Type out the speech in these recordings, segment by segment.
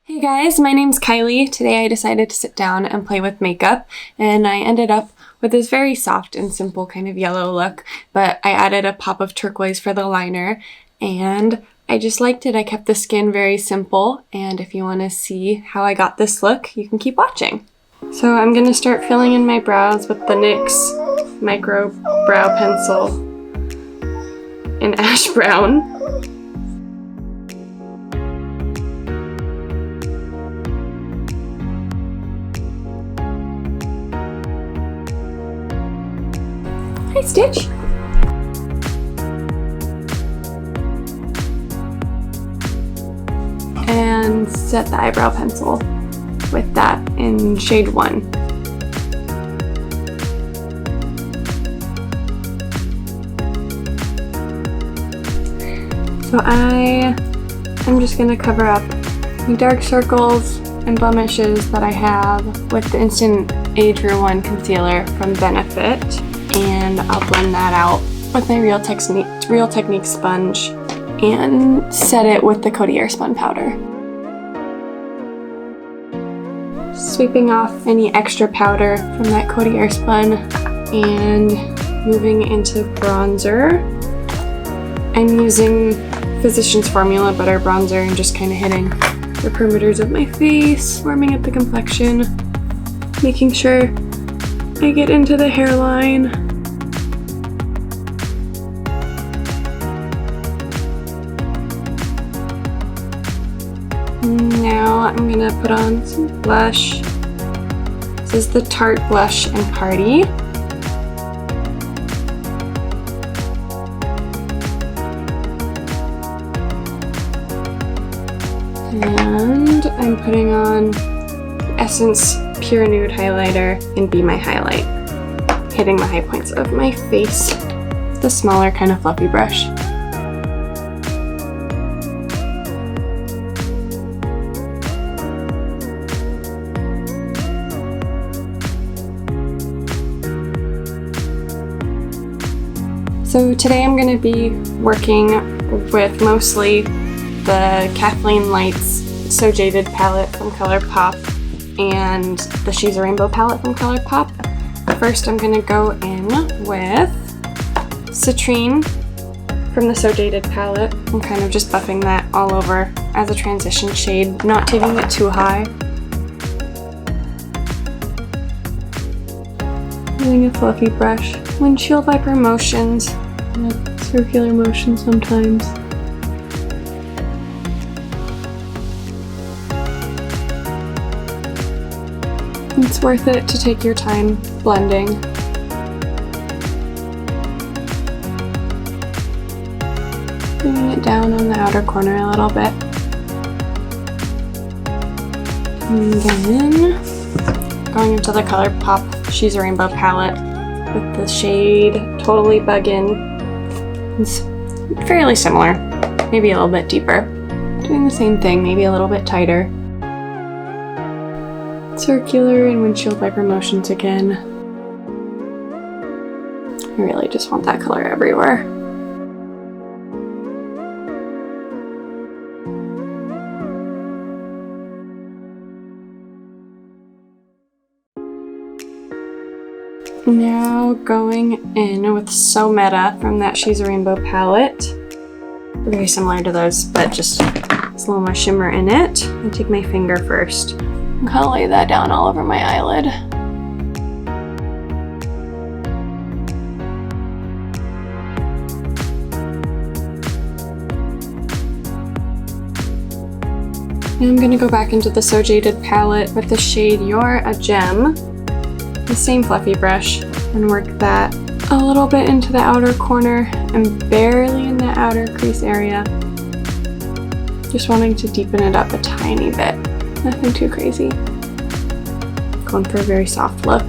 Hey guys, my name's Kylie. Today I decided to sit down and play with makeup, and I ended up with this very soft and simple kind of yellow look, but I added a pop of turquoise for the liner, and I just liked it. I kept the skin very simple, and if you want to see how I got this look, you can keep watching. So I'm going to start filling in my brows with the NYX Micro Brow Pencil in Ash Brown. Hi, Stitch! And set the eyebrow pencil with that in shade 1. So I am just going to cover up the dark circles and blemishes that I have with the Instant Age Real 1 concealer from Benefit. And I'll blend that out with my Real Technique sponge and set it with the Coty Airspun powder. Sweeping off any extra powder from that Coty Airspun and moving into bronzer. I'm using Physicians Formula Butter Bronzer and just kind of hitting the perimeters of my face, warming up the complexion, making sure I get into the hairline. Now I'm gonna put on some blush. This is the Tarte Blush and Party. And I'm putting on Essence Pure Nude highlighter and Be My Highlight, hitting the high points of my face with the smaller kind of fluffy brush. So today I'm going to be working with mostly the Kathleen Lights So Jaded palette from Colourpop and the She's a Rainbow palette from Colourpop. First I'm going to go in with Citrine from the So Jaded palette. I'm kind of just buffing that all over as a transition shade, not taking it too high. Using a fluffy brush. Windshield wiper motions, circular motion sometimes. It's worth it to take your time blending. Bringing it down on the outer corner a little bit. And then going into the Colourpop She's a Rainbow palette with the shade Totally Buggin'. It's fairly similar, maybe a little bit deeper. Doing the same thing, maybe a little bit tighter. Circular and windshield wiper motions again. I really just want that color everywhere. Now going in with So Meta from that She's a Rainbow palette. Very similar to those, but just a little more shimmer in it. I take my finger first and kind of lay that down all over my eyelid. And I'm going to go back into the So Jaded palette with the shade You're a Gem. The same fluffy brush and work that a little bit into the outer corner and barely in the outer crease area. Just wanting to deepen it up a tiny bit. Nothing too crazy. Going for a very soft look.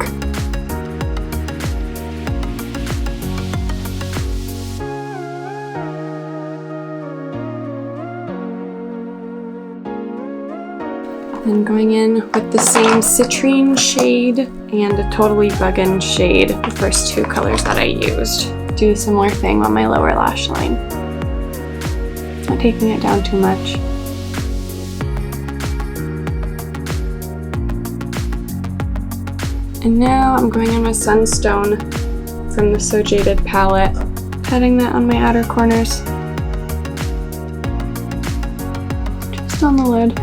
Then going in with the same Citrine shade and a Totally Buggin' shade, the first two colors that I used. Do a similar thing on my lower lash line. Not taking it down too much. And now I'm going in with Sunstone from the So Jaded palette, patting that on my outer corners. Just on the lid.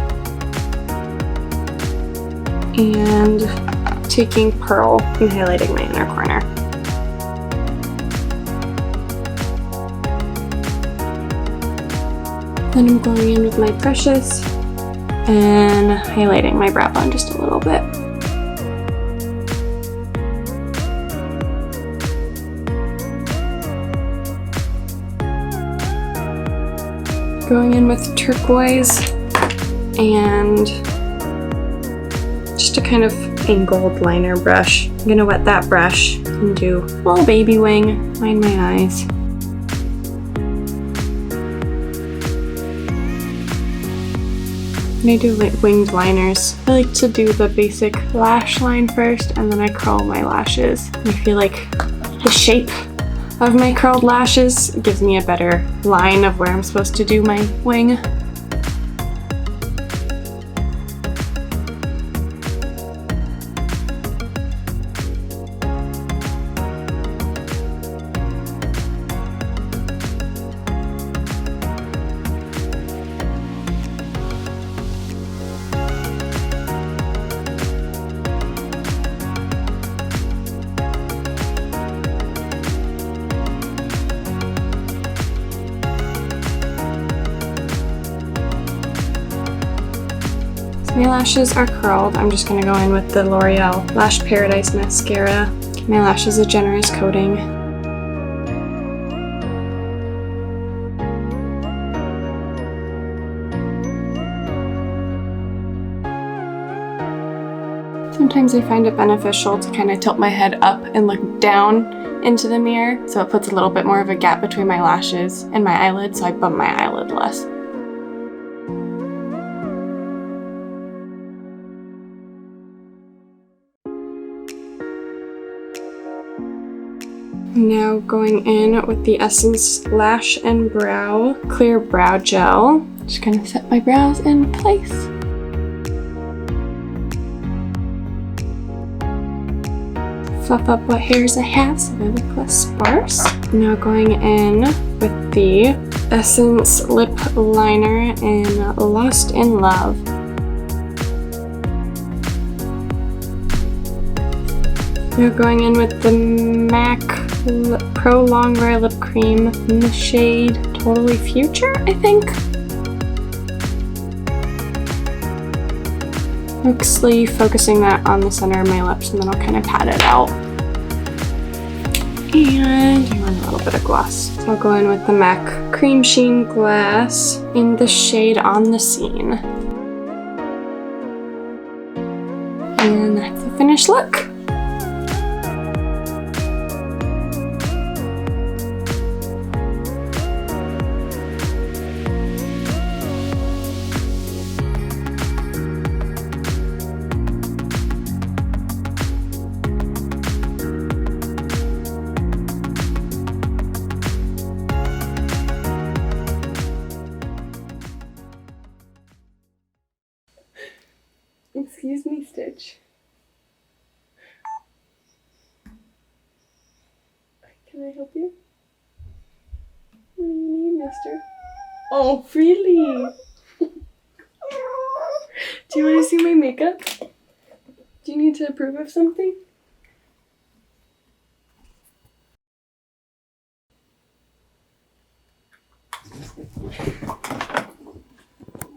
And taking Pearl and highlighting my inner corner. Then I'm going in with my Precious and highlighting my brow bone just a little bit. Going in with turquoise and just a kind of angled liner brush. I'm gonna wet that brush and do a little baby wing, line my eyes. And I do like winged liners. I like to do the basic lash line first and then I curl my lashes. I feel like the shape of my curled lashes gives me a better line of where I'm supposed to do my wing. My lashes are curled. I'm just going to go in with the L'Oreal Lash Paradise Mascara. Give my lashes a generous coating. Sometimes I find it beneficial to kind of tilt my head up and look down into the mirror, so it puts a little bit more of a gap between my lashes and my eyelid, so I bump my eyelid less. Now going in with the Essence Lash and Brow Clear Brow Gel. Just gonna set my brows in place. Fluff up what hairs I have so they look less sparse. Now going in with the Essence Lip Liner in Lost in Love. Now going in with the MAC Pro Longwear Lip Cream in the shade Totally Future, I think. Mostly focusing that on the center of my lips and then I'll kind of pat it out. And I want a little bit of gloss. So I'll go in with the MAC Cremesheen Glass in the shade On the Scene. And that's the finished look. Excuse me, Stitch. Can I help you? What do you need, mister? Oh, really? Do you want to see my makeup? Do you need to approve of something?